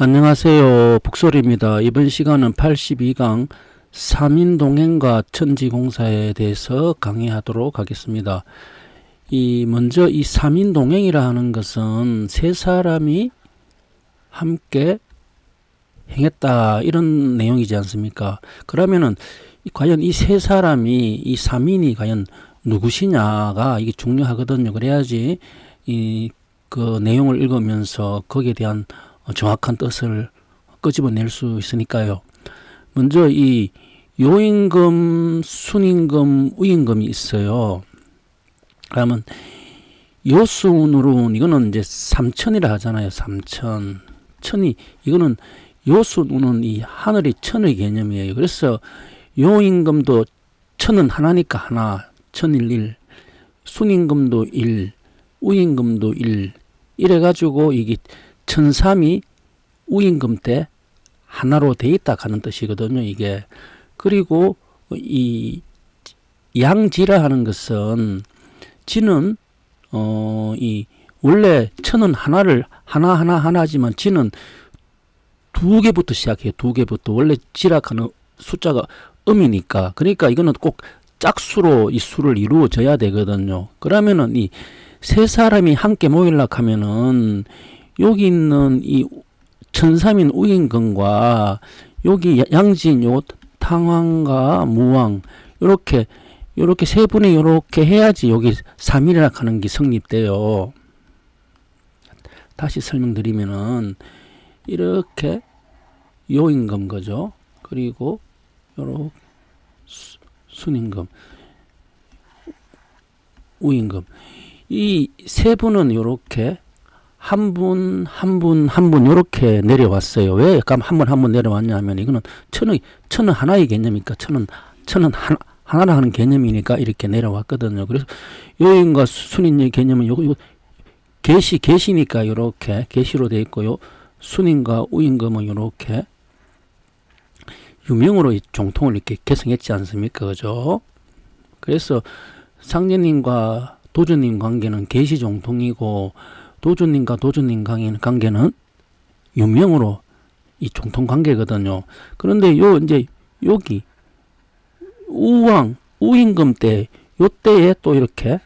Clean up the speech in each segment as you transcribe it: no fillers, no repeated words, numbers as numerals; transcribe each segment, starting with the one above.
안녕하세요. 북소리입니다. 이번 시간은 82강 3인 동행과 천지공사에 대해서 강의하도록 하겠습니다. 먼저 이 3인 동행이라 하는 것은 세 사람이 함께 행했다 이런 내용이지 않습니까? 그러면은 과연 이 세 사람이 이 3인이 과연 누구시냐가 이게 중요하거든요. 그래야지 그 내용을 읽으면서 거기에 대한 정확한 뜻을 끄집어낼 수 있으니까요. 먼저 이 요임금, 순임금, 우임금이 있어요. 그러면 요수운으로는 이거는 이제 삼천이라 하잖아요. 삼천. 천이 이거는 요수운은 이 하늘이 천의 개념이에요. 그래서 요임금도 천은 하나니까 하나, 천일일. 순임금도 일, 우임금도 일. 이래가지고 이게 천삼이 우임금 때 하나로 돼 있다 하는 뜻이거든요. 이게. 그리고 이 양지라 하는 것은 지는 이 원래 천은 하나지만 지는 두 개부터 시작해요. 두 개부터. 원래 지락하는 숫자가 음이니까. 그러니까 이거는 꼭 짝수로 이 수를 이루어져야 되거든요. 그러면은 이 세 사람이 함께 모이려고 하면은 여기 있는 이 천삼인 우임금과 여기 양지인 요 탕왕과 무왕 요렇게 세 분이 요렇게 해야지 여기 3일이라 하는 게 성립돼요. 다시 설명드리면은 이렇게 요임금 거죠. 그리고 요렇게 순임금, 우임금. 이 세 분은 요렇게 한 분 요렇게 내려왔어요. 왜 한 분 내려왔냐면 이거는 천은 하나의 개념이니까 천은 하나라 하는 개념이니까 이렇게 내려왔거든요. 그래서 요임과 순임의 개념은 요거 계시니까 요렇게 계시로 되어 있고요. 순임과 우임금은 요렇게 유명으로 종통을 이렇게 개성했지 않습니까? 그죠? 그래서 상제님과 도주님 관계는 계시 종통이고 도주님과 도주님 관계는 유명으로 이 종통 관계거든요. 그런데 이제 여기 우왕, 우임금 때 요때에 또 이렇게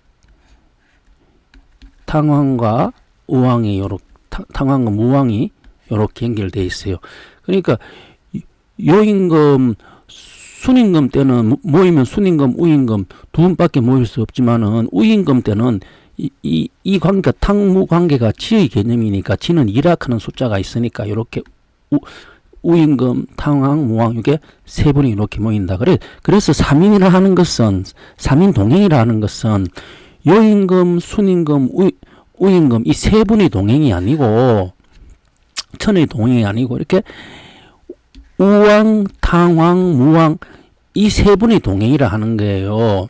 탕왕과 우왕이 탕왕과 무왕이 요렇게 연결되어 있어요. 그러니까 요임금, 순임금 때는 모이면 순임금, 우임금 두 분밖에 모일 수 없지만은 우임금 때는 이 관계가 탕무 관계가 지의 개념이니까 지는 일학하는 숫자가 있으니까 이렇게 우임금, 탕왕, 무왕 이게 세 분이 이렇게 모인다. 그래서 3인이라 하는 것은 3인 동행이라 하는 것은 요임금, 순임금, 우임금 이 세 분이 동행이 아니고 천의 동행이 아니고 이렇게 우왕, 탕왕, 무왕 이 세 분이 동행이라 하는 거예요.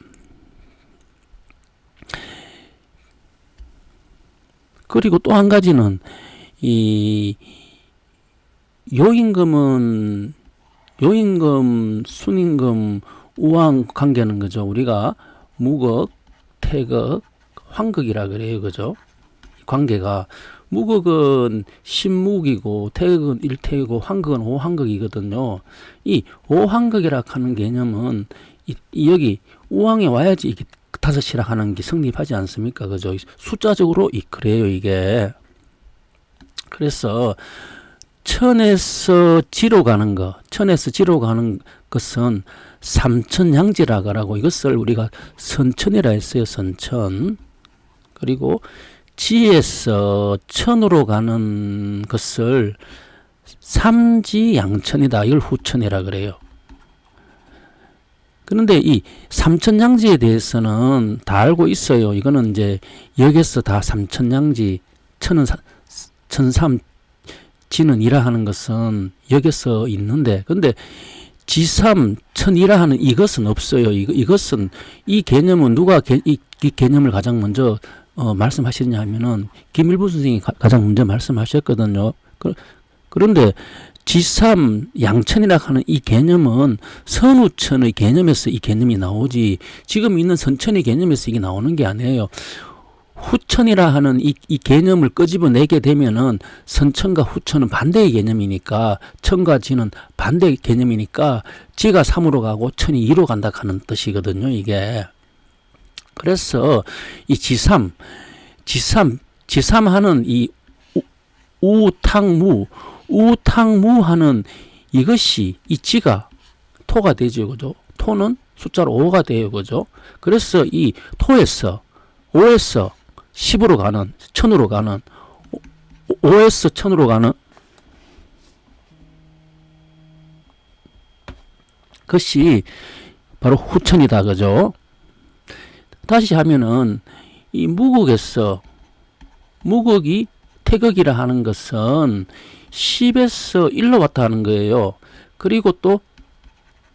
그리고 또 한 가지는 이 요임금, 순임금, 우왕 관계는 그죠. 우리가 무극, 태극, 황극이라 그래요. 그죠? 관계가 무극은 신무기고 태극은 일태이고 황극은 오황극이거든요. 이 오황극이라 하는 개념은 여기 우왕에 와야지 이게 다섯이라 하는 게 성립하지 않습니까? 그죠? 숫자적으로 그래요, 이게. 그래서 천에서 지로 가는 것은 삼천양지라고 하고 이것을 우리가 선천이라 했어요. 선천. 그리고 지에서 천으로 가는 것을 삼지양천이다. 이걸 후천이라 그래요. 그런데 이 삼천양지에 대해서는 다 알고 있어요. 이거는 이제 여기서 다 삼천양지, 천은 천삼, 지는 이라 하는 것은 여기서 있는데, 근데 지삼, 천이라 하는 이것은 없어요. 이것은 이 개념은 누가 이 개념을 가장 먼저 말씀하셨냐 하면은 김일부 선생님이 가장 먼저 말씀하셨거든요. 그런데 지삼, 양천이라 하는 이 개념은 선우천의 개념에서 이 개념이 나오지 지금 있는 선천의 개념에서 이게 나오는 게 아니에요. 후천이라 하는 이 개념을 끄집어내게 되면은 선천과 후천은 반대의 개념이니까, 천과 지는 반대의 개념이니까 지가 3으로 가고 천이 2로 간다 하는 뜻이거든요, 이게. 그래서 이 지삼 하는 이 우탕무 하는 이것이 이 지가 토가 되죠, 그죠? 토는 숫자로 5가 돼요, 그죠? 그래서 이 토에서 5에서 10으로 가는, 1000으로 가는, 5에서 1000으로 가는 것이 바로 후천이다, 그죠? 다시 하면은 이 무극에서, 무극이 태극이라 하는 것은 10에서 1로 왔다 하는 거예요. 그리고 또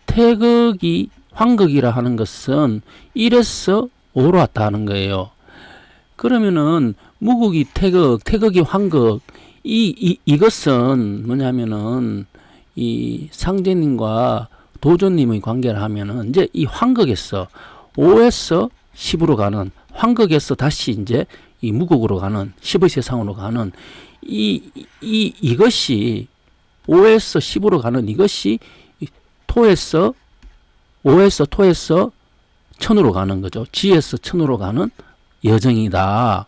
태극이 황극이라 하는 것은 1에서 5로 왔다 하는 거예요. 그러면은 무극이 태극, 태극이 황극, 이것은 뭐냐면은 이 상제님과 도조님의 관계를 하면은 이제 이 황극에서 5에서 10으로 가는, 황극에서 다시 이제 이 무극으로 가는, 10의 세상으로 가는 이것이 5에서 10으로 가는 이것이 토에서 5에서 토에서 1000으로 가는 거죠. 지에서 1000으로 가는 여정이다.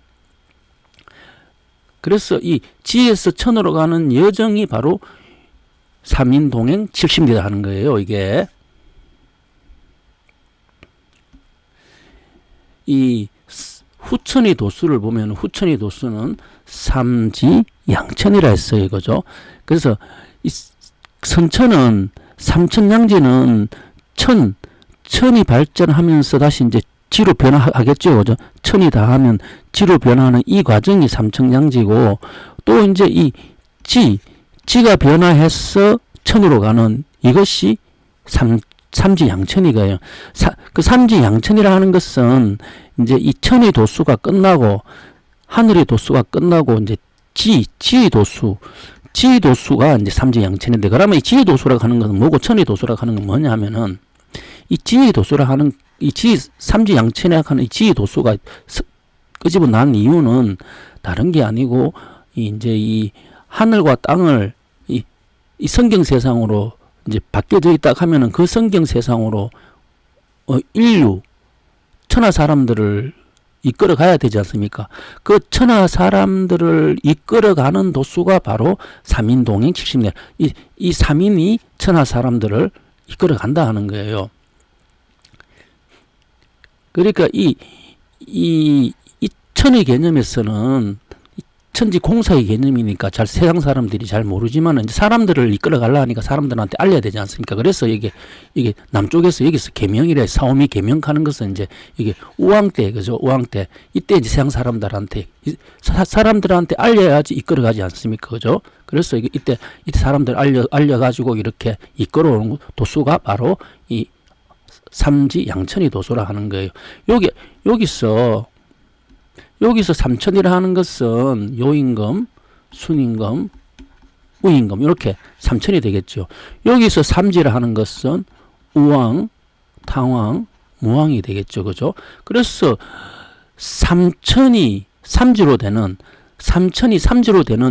그래서 이 지에서 1000으로 가는 여정이 바로 3인 동행 70리다 하는 거예요, 이게. 이 후천의 도수를 보면 후천의 도수는 삼지 양천이라 했어요, 그죠? 그래서 이 선천은 삼천양지는 천이 발전하면서 다시 이제 지로 변화하겠죠, 그죠? 천이 다 하면 지로 변화하는 이 과정이 삼천양지고, 또 이제 이 지가 변화해서 천으로 가는 이것이 삼지양천이거든요. 그 삼지양천이라 하는 것은 이제 이 천의 도수가 끝나고 하늘의 도수가 끝나고 이제 지의 도수가 이제 삼지양천인데, 그러면 이 지의 도수라고 하는 것은 뭐고 천의 도수라고 하는 건 뭐냐 하면은 이 지의 도수라 하는 이 삼지양천이라고 하는 이 지의 도수가 끄집어 난 이유는 다른 게 아니고 이제 이 하늘과 땅을 이 성경 세상으로 이제 바뀌어져 있다 하면은 그 성경 세상으로 인류 천하 사람들을 이끌어 가야 되지 않습니까? 그 천하 사람들을 이끌어가는 도수가 바로 3인 동행 70년. 이 3인이 천하 사람들을 이끌어 간다 하는 거예요. 그러니까 이 천의 개념에서는 천지 공사의 개념이니까 잘 세상 사람들이 잘 모르지만 이제 사람들을 이끌어 가려 하니까 사람들한테 알려야 되지 않습니까? 그래서 이게 남쪽에서 여기서 계명이래, 사오미 계명하는 것은 이제 이게 우왕 때, 그죠? 우왕 때 이때 이제 세상 사람들한테 알려야지 이끌어 가지 않습니까? 그죠? 그래서 이때 사람들 알려 가지고 이렇게 이끌어오는 도수가 바로 이 삼지 양천이 도수라 하는 거예요. 여기서 삼천이라 하는 것은 요임금, 순임금, 우임금 이렇게 삼천이 되겠죠. 여기서 삼지라 하는 것은 우왕, 탕왕, 무왕이 되겠죠, 그죠? 그래서 삼천이 삼지로 되는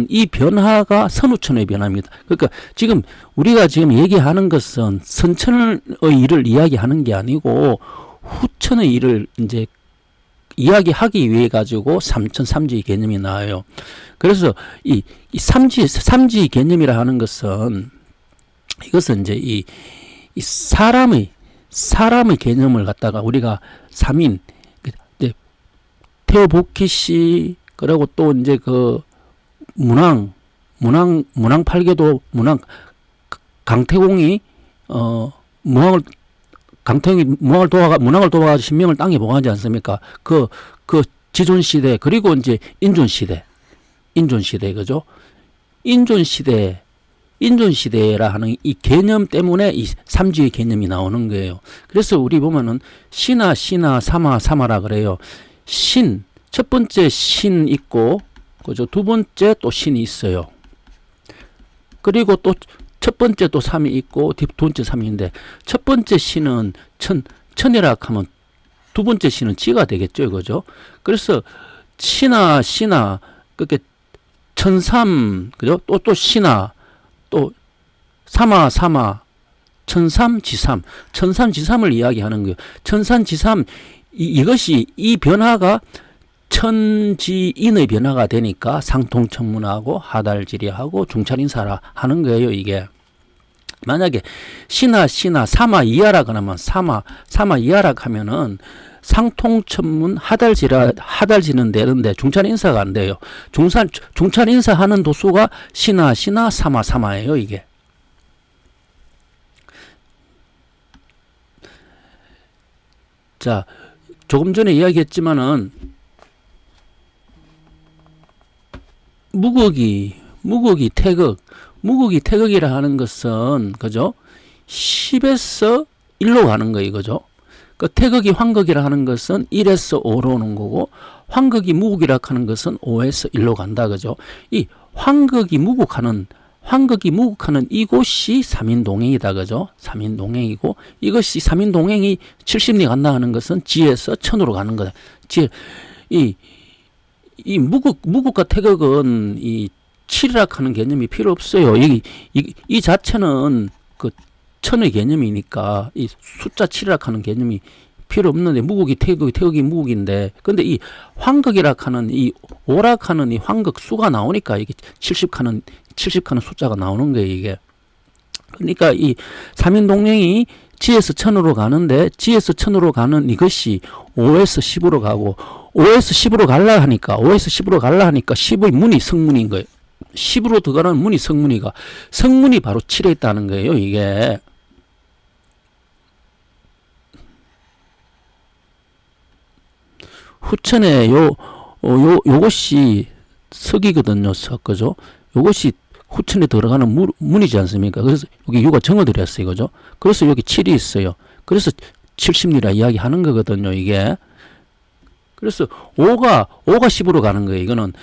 이 변화가 선후천의 변화입니다. 그러니까 지금 우리가 지금 얘기하는 것은 선천의 일을 이야기하는 게 아니고 후천의 일을 이제 이야기하기 위해 가지고 삼지 개념이 나와요. 그래서 이 삼지 개념이라 하는 것은 이것은 이제 이 사람의 개념을 갖다가 우리가 3인 태어복희 씨, 그리고 또 이제 그 문왕 팔계도 강태공이 문왕을 도와가지고 신명을 땅에 봉하지 않습니까? 그 지존시대, 그리고 이제 인존시대, 그죠? 인존시대라 하는 이 개념 때문에 이 삼지의 개념이 나오는 거예요. 그래서 우리 보면은 신하, 사마라 그래요. 첫 번째 신 있고, 그죠? 두 번째 또 신이 있어요. 그리고 또 첫 번째 또 삼이 있고 두 번째 삼인데, 첫 번째 신은 천이라 하면 두 번째 신은 지가 되겠죠, 그죠? 그래서 치나 시나 그렇게 천삼 그죠? 또 시나 또 삼아 천삼지삼 천삼지삼을 이야기하는 거예요. 천삼지삼 이것이 이 변화가 천지인의 변화가 되니까 상통천문하고 하달지리하고 중찰인사라 하는 거예요. 이게 만약에 시나 사마 이하라 그러면 사마 이하라 하면은 상통천문 하달지는 되는데 중찰인사가 안 돼요. 중찰인사 하는 도수가 시나 사마예요. 이게 자 조금 전에 이야기했지만은 무극이 태극이라 하는 것은 그죠? 10에서 1로 가는 거예요. 그죠? 그 태극이 환극이라 하는 것은 1에서 5로 오는 거고 환극이 무극이라 하는 것은 5에서 1로 간다. 그죠? 이 환극이 무극하는 이곳이 3인동행이다. 그죠? 3인동행이고 이것이 3인동행이 70리 간다 하는 것은 지에서 천으로 가는 거다. 이 무극과 태극은 이 7이라 하는 개념이 필요 없어요. 이 자체는 그 천의 개념이니까 이 숫자 7이라 하는 개념이 필요 없는데 무극이 태극이 무극인데 근데 이 환극이라 하는 이 오라 하는 이 환극 수가 나오니까 이게 70칸은 숫자가 나오는 거예요. 이게 그러니까 이 3인동행이 지에서 천으로 가는데 지에서 천으로 가는 이것이 5에서 10으로 가고 5에서 10으로 갈라 하니까 10의 문이 성문인 거예요. 10으로 들어가는 문이 성문이 바로 7에 있다는 거예요. 이게 후천에 요것이 석이거든요. 석 그죠? 요것이 후천에 들어가는 문이지 않습니까? 그래서 여기 유가 정어들였어요. 그죠? 그래서 여기 7이 있어요. 그래서 70리라 이야기하는 거거든요. 이게 그래서 5가 10으로 가는 거예요. 이거는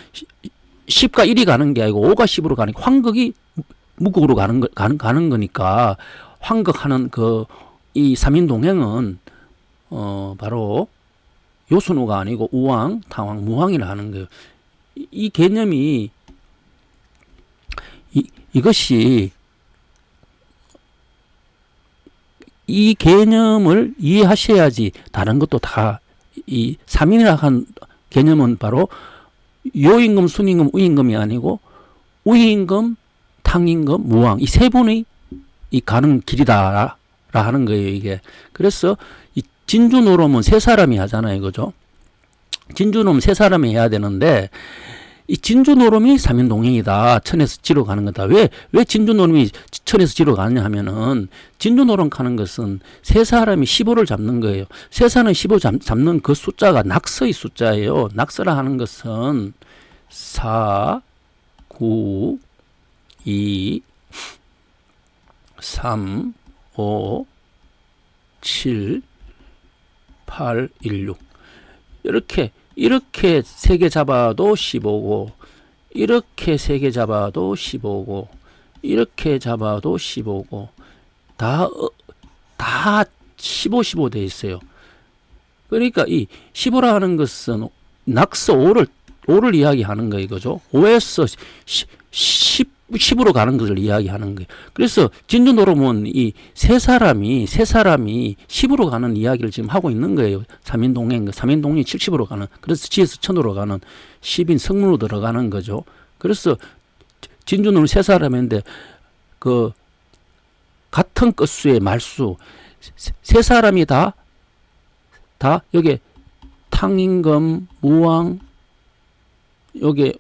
10과 1이 가는 게 아니고 5가 10으로 가는 게 환극이 무극으로 가는 거니까 환극하는 이 3인동행은 바로 요순우가 아니고 우왕, 당왕, 무왕이라 하는 거예요. 이 개념이 이것이 이 개념을 이해하셔야지 다른 것도 다 이 3인이라 한 개념은 바로 요임금, 순임금, 우임금이 아니고 우임금, 탕임금, 무왕 이 세 분이 이 가는 길이다라 하는 거예요. 이게 그래서 이 진주노름은 세 사람이 하잖아요. 그죠? 진주노름 세 사람이 해야 되는데 이 진주노름이 3인동행이다. 천에서 지로 가는 거다. 왜 진주노름이 천에서 지로 가느냐 하면은 진주노름 가는 것은 세 사람이 15를 잡는 거예요. 세 사람이 15 잡는 그 숫자가 낙서의 숫자예요. 낙서라 하는 것은 4, 9, 2, 3, 5, 7, 8, 1, 6 이렇게 세 개 잡아도 15고 이렇게 세 개 잡아도 15고 이렇게 잡아도 15고 다 15 돼 있어요. 그러니까 이 15라 하는 것은 낙서 5를 이야기하는 거예요. 그죠? 5에서 10으로 가는 것을 이야기하는 거예요. 그래서 진주노름은 이 세 사람이 10으로 가는 이야기를 지금 하고 있는 거예요. 3인동행이 70으로 가는, 그래서 지에서 천으로 가는 10인 성문으로 들어가는 거죠. 그래서 진주노름 세 사람인데 그 같은 끝수의 말수 세 사람이 다 여기 탕임금, 무왕, 여기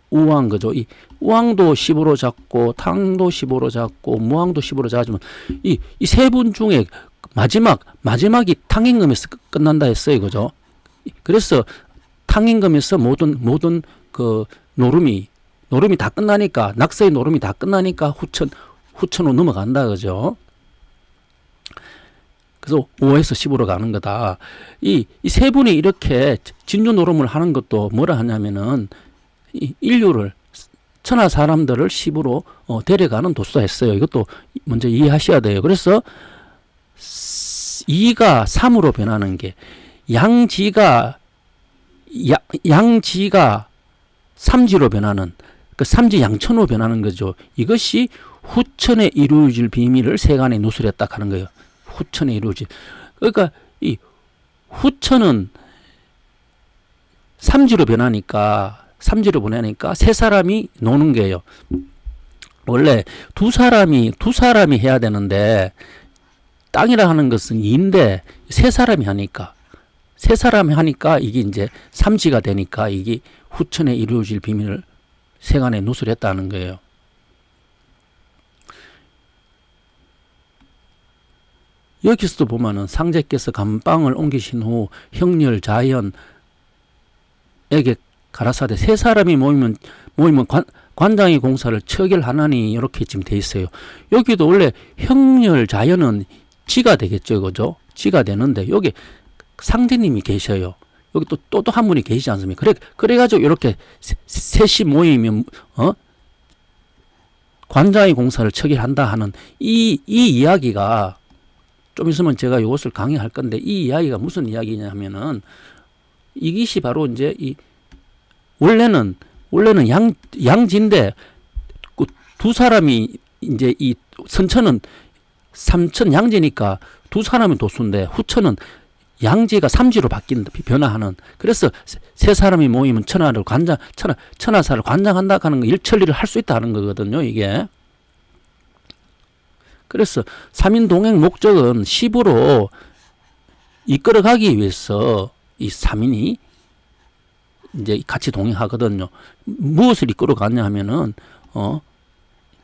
우왕 그죠? 이 우왕도 10으로 잡고 탕도 15로 잡고 무왕도 10으로 잡으면 이 세 분 중에 마지막이 탕임금에서 끝난다 했어요. 그죠? 그래서 탕임금에서 모든 그 노름이 다 끝나니까 낙서의 노름이 다 끝나니까 후천으로 넘어간다. 그죠? 그래서 5에서 10으로 가는 거다. 이 세 분이 이렇게 진주 노름을 하는 것도 뭐라 하냐면은 이 인류를 천하 사람들을 10으로 데려가는 도수다 했어요. 이것도 먼저 이해하셔야 돼요. 그래서 2가 3으로 변하는 게 양지가 양지가 삼지로 변하는, 그 삼지 양천으로 변하는 거죠. 이것이 후천에 이루어질 비밀을 세간에 누설했다 하는 거예요. 후천에 이루어질. 그러니까 이 후천은 삼지로 변하니까 세 사람이 노는 거예요. 원래 두 사람이 해야 되는데, 땅이라 하는 것은 2인데 세 사람이 하니까 이게 이제 삼지가 되니까 이게 후천에 이루어질 비밀을 세간에 누설했다는 거예요. 여기서도 보면은 상제께서 감방을 옮기신 후 형렬 자연에게 가라사대 세 사람이 모이면 관장이 공사를 처결하나니 이렇게 지금 돼 있어요. 여기도 원래 형렬 자연은 지가 되겠죠, 그죠? 지가 되는데 여기 상제님이 계셔요. 여기 또 한 분이 계시지 않습니까? 그래가지고 이렇게 셋이 모이면 관장의 공사를 처결한다 하는 이 이야기가, 좀 있으면 제가 이것을 강의할 건데, 이 이야기가 무슨 이야기냐면은 이것이 바로 이제 원래는 양지인데 그 두 사람이 이제 이 선천은 삼천 양지니까 두 사람이 도수인데, 후천은 양지가 삼지로 변화하는. 그래서 세 사람이 모이면 천하사를 관장한다 하는 거, 일처리를 할 수 있다 하는 거거든요, 이게. 그래서 삼인동행 목적은 시부로 이끌어가기 위해서 이 삼인이 이제 같이 동행하거든요. 무엇을 이끌어가냐 하면은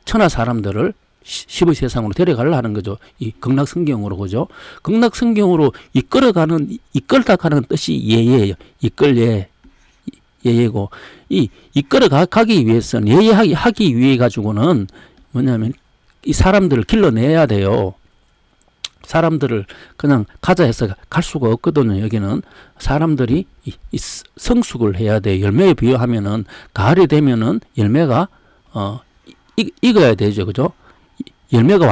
천하 사람들을 시의 세상으로 데려가려 하는 거죠. 이 극락성경으로, 그죠? 극락성경으로 이끌다 가는 뜻이 예예예요. 예예고, 이 이끌어가기 위해서는, 예예하기 위해 가지고는 뭐냐면 이 사람들을 길러내야 돼요. 사람들을 그냥 가자 해서 갈 수가 없거든요. 여기는 사람들이 이 성숙을 해야 돼요. 열매에 비유하면은 가을이 되면은 열매가 익어야 되죠, 그죠? 열매가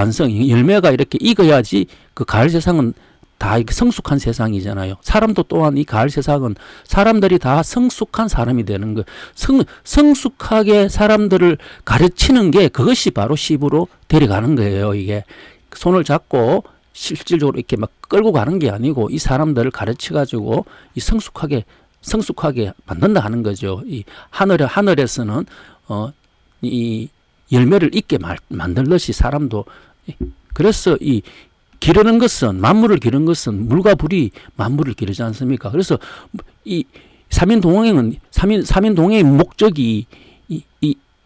열매가 이렇게 익어야지 그 가을 세상은 다 성숙한 세상이잖아요. 사람도 또한 이 가을 세상은 사람들이 다 성숙한 사람이 되는 거예요. 성숙하게 사람들을 가르치는 게, 그것이 바로 시부로 데려가는 거예요. 이게 손을 잡고 실질적으로 이렇게 막 끌고 가는 게 아니고, 이 사람들을 가르쳐 가지고 이 성숙하게 만든다 하는 거죠. 이 하늘에서는 이 열매를 잊게 만들듯이 사람도. 그래서 이 기르는 것은, 만물을 기르는 것은 물과 불이 만물을 기르지 않습니까? 그래서 이 삼인동행의 목적이 이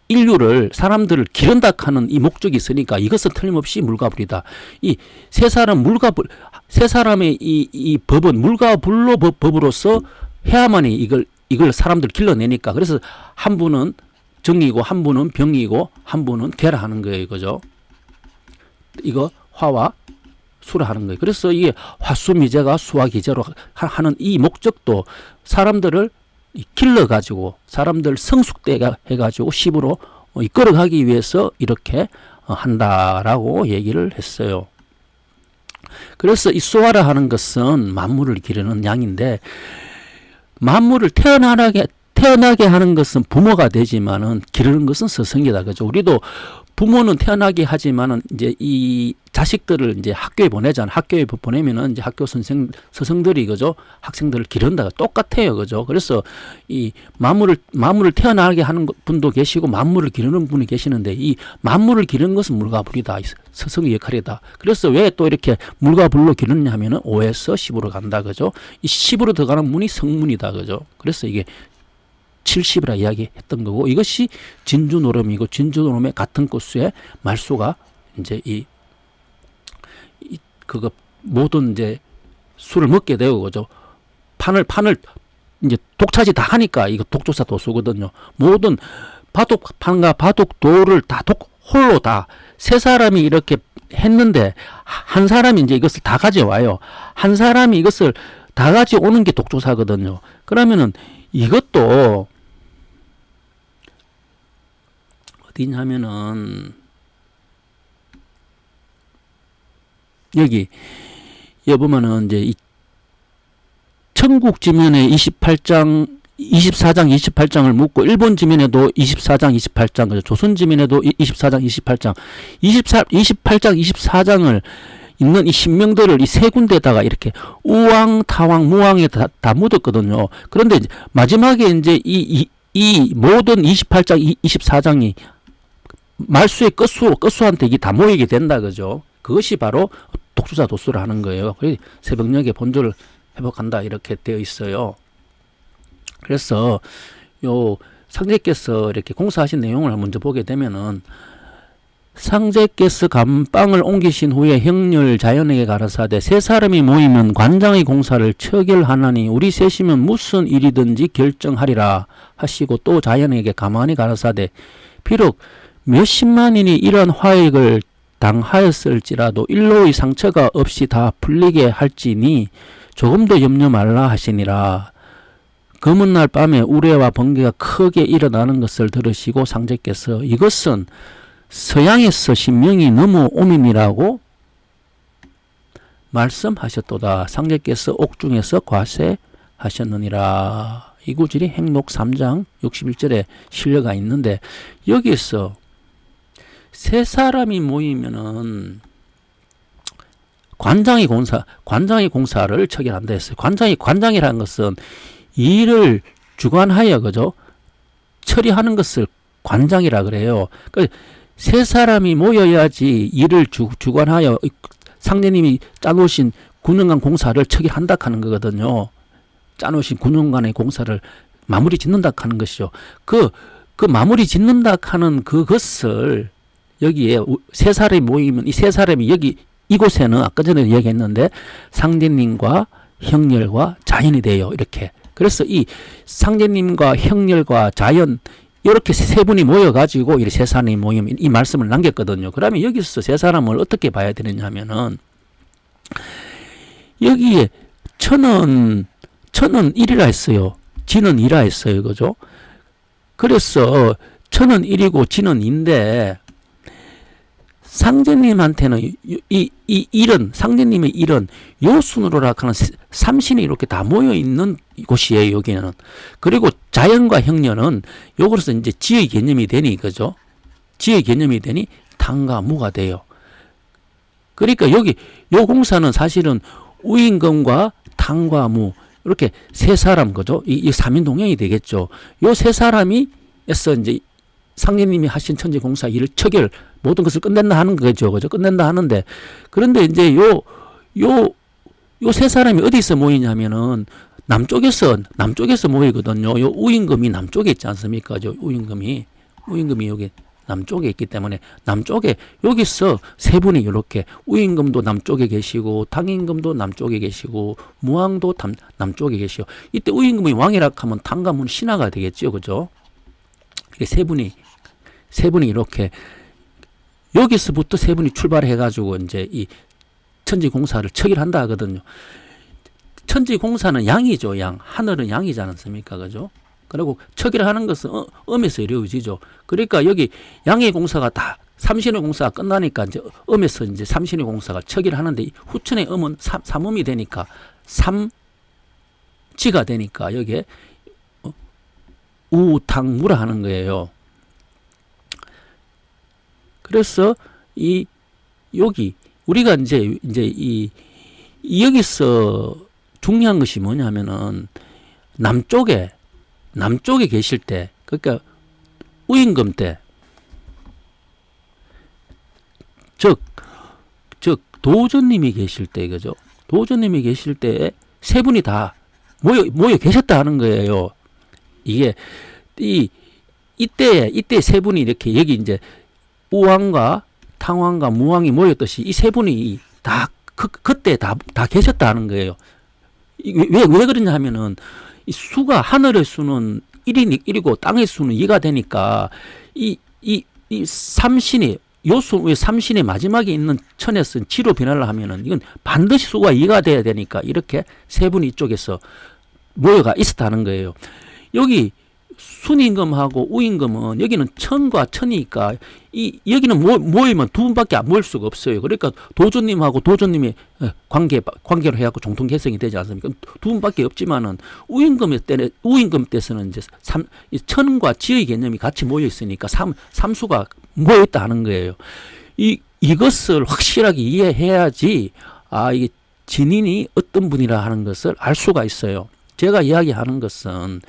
인류를, 사람들을 기른다 하는 이 목적이 있으니까 이것은 틀림없이 물과 불이다. 이 세 사람의 이 법은 물과 불로 법으로서 해야만이 이걸 사람들 길러내니까. 그래서 한 분은 정이고, 한 분은 병이고, 한 분은 괴라 하는 거예요, 그죠? 이거 화와 수라 하는 거예요. 그래서 이게 화수미제가 수화기제로 하는 이 목적도 사람들을 길러가지고, 사람들 성숙되게 해가지고 시부로 이끌어가기 위해서 이렇게 한다라고 얘기를 했어요. 그래서 이 수화라 하는 것은 만물을 기르는 양인데, 만물을 태어나게 하는 것은 부모가 되지만은 기르는 것은 스승이다, 그죠? 우리도 부모는 태어나게 하지만은 이제 이 자식들을 이제 학교에 보내잖아. 학교에 보내면은 이제 학교 스승들이, 그죠? 학생들을 기른다가 똑같아요, 그죠? 그래서 이 만물을 태어나게 하는 분도 계시고 만물을 기르는 분이 계시는데, 이 만물을 기르는 것은 물과 불이다. 스승의 역할이다. 그래서 왜 또 이렇게 물과 불로 기르느냐 하면은 5에서 10으로 간다, 그죠? 이 10으로 들어가는 문이 성문이다, 그죠? 그래서 이게 70이라 이야기했던 거고, 이것이 진주노름이고, 진주노름의 같은 꽃수의 말수가 이제 그거 모든 이제 술을 먹게 되고, 그죠? 판을 이제 독차지 다 하니까 이거 독조사 도수거든요. 모든 바둑판과 바둑도를 다 홀로 다 세 사람이 이렇게 했는데, 한 사람이 이제 이것을 다 가져와요. 한 사람이 이것을 다 가져오는 게 독조사거든요. 그러면은 이것도 어디냐면은 여기 보면은 이제 이 천국지면의 28장 24장 28장을 묻고 일본 지민에도 24장 28장 그죠? 조선 지민에도 24장 28장 28장 24장을 있는 이 신명들을 이 세 군데다가 이렇게 우왕, 타왕, 무왕에 다 묻었거든요. 그런데 마지막에 이제 이 모든 28장, 24장이 말수의 끝수한테 이게 다 모이게 된다, 그죠? 그것이 바로 독수자 도수를 하는 거예요. 그래서 새벽녘에 본조를 회복한다, 이렇게 되어 있어요. 그래서 요 상제께서 이렇게 공사하신 내용을 먼저 보게 되면은 상제께서 감방을 옮기신 후에 형렬 자연에게 가라사대 세 사람이 모이면 관장의 공사를 처결하나니 우리 셋이면 무슨 일이든지 결정하리라 하시고 또 자연에게 가만히 가라사대 비록 몇십만인이 이런 화익을 당하였을지라도 일로의 상처가 없이 다 풀리게 할지니 조금도 염려 말라 하시니라. 검은 날 밤에 우레와 번개가 크게 일어나는 것을 들으시고 상제께서 이것은 서양에서 신명이 넘어옴이라고 말씀하셨도다. 상제께서 옥중에서 과세하셨느니라. 이 구절이 행록 3장 61절에 실려가 있는데 여기서 세 사람이 모이면은 관장이 공사를 처결한다 했어요. 관장이라는 것은 일을 주관하여 그죠? 처리하는 것을 관장이라 그래요. 그러니까 세 사람이 모여야지 일을 주관하여 상제님이 짜놓으신 9년간 공사를 처리한다 하는 거거든요. 짜놓으신 9년간의 공사를 마무리 짓는다 하는 것이죠. 그 마무리 짓는다 하는 그것을 여기에 세 사람이 모이면 이 세 사람이 여기 이곳에는 아까 전에 얘기했는데 상제님과 형렬과 자연이 돼요. 이렇게. 그래서 이 상제님과 형렬과 자연 이렇게 세 분이 모여가지고 이 세 사람이 모이면 이 말씀을 남겼거든요. 그러면 여기서 세 사람을 어떻게 봐야 되느냐 하면은 여기에 천은 1이라 했어요. 지는 2라 했어요. 그죠? 그래서 천은 1이고 지는 2인데 상제님한테는 이 일은 상제님의 일은 요 순으로라 하는 삼신이 이렇게 다 모여 있는 곳이에요. 여기는. 그리고 자연과 형년은 요거로서 이제 지의 개념이 되니 그죠? 지의 개념이 되니 당과 무가 돼요. 그러니까 여기 요 공사는 사실은 우임금과 당과 무 이렇게 세 사람 그죠? 이 3인 동행이 되겠죠. 요 세 사람이 에서 이제 상제님이 하신 천지 공사 일을 처결 모든 것을 끝낸다 하는 거죠. 그죠? 끝낸다 하는데 그런데 이제 요 세 사람이 어디서 모이냐면은 남쪽에서 모이거든요. 요 우임금이 남쪽에 있지 않습니까? 우임금이 여기 남쪽에 있기 때문에 남쪽에 여기서 세 분이 이렇게 우임금도 남쪽에 계시고 당임금도 남쪽에 계시고 무왕도 남쪽에 계시고 이때 우임금이 왕이라 하면 당감은 신하가 되겠죠. 그죠? 세 분이 이렇게 여기서부터 세 분이 출발해 가지고 이제 이 천지 공사를 처결한다 하거든요. 천지 공사는 양이죠. 양. 하늘은 양이지 않습니까? 그죠? 그리고 처결하는 것은 음에서 이루어지죠. 그러니까 여기 양의 공사가 다 삼신의 공사가 끝나니까 이제 음에서 이제 삼신의 공사가 처결하는데 후천의 음은 삼음이 되니까 삼지가 되니까 여기에 우탕무라 하는 거예요. 그래서 여기 우리가 이제 여기서 중요한 것이 뭐냐면은 남쪽에 계실 때 그러니까 우임금 때 즉 도전님이 계실 때 그죠? 도전님이 계실 때 세 분이 다 모여 계셨다 하는 거예요. 이게 이때 세 분이 이렇게 여기 이제 우왕과 탕왕과 무왕이 모였듯이 이 세 분이 다 그때 다 계셨다 하는 거예요. 왜 그러냐 하면은 이 수가 하늘의 수는 1이고 땅의 수는 2가 되니까 이 삼신이 요수 삼신의 마지막에 있는 천에서 지로 변화를 하면은 이건 반드시 수가 2가 돼야 되니까 이렇게 세 분이 이쪽에서 모여가 있었다는 거예요. 여기 순임금하고 우임금은 여기는 천과 천이니까 여기는 모이면 두 분밖에 안 모일 수가 없어요. 그러니까 도주님하고 도주님의 관계로 해갖고 종통 개성이 되지 않습니까? 두 분밖에 없지만은 우임금 때서는 이제 천과 지의 개념이 같이 모여 있으니까 삼수가 모여 있다 하는 거예요. 이것을 확실하게 이해해야지 이게 진인이 어떤 분이라 하는 것을 알 수가 있어요. 제가 이야기하는 것은